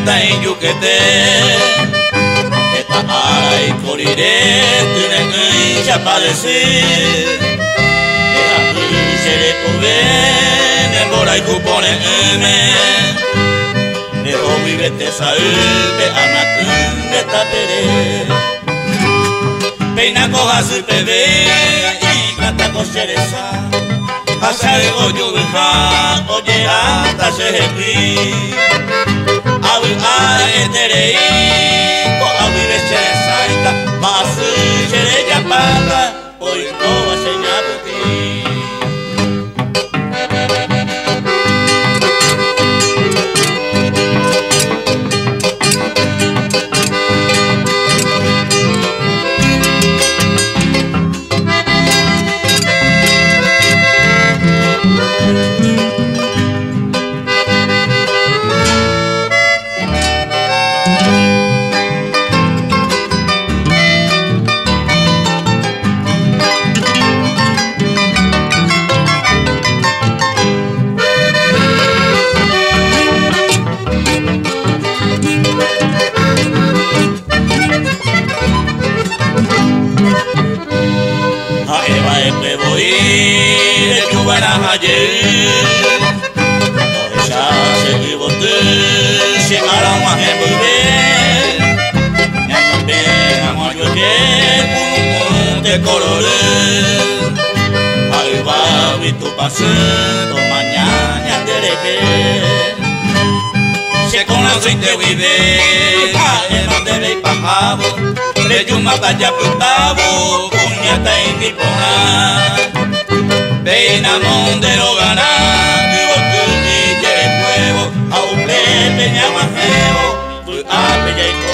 eta injukete eta araiko diretunen xapadezir eta izereko benen boraiko ponen hemen ego bibete zaube amakun eta bere peinako gazupe be ikatako xereza Hasarego jubeja, oye hasta se hepi Awi aeterei, ko awi beshere saita Masu shere japata, oi kowa senyabuti ayer ya se vivote se ara uma rebube ya no pega moyo que un de colore ahí va vi tu pasando mañana derebe se con la gente vive en donde ve pajabo le yo mata ya putabo cuñata y tipona Peina mondero gana, vivo tu y lleve fuego, a un peña más feo, tu apellido.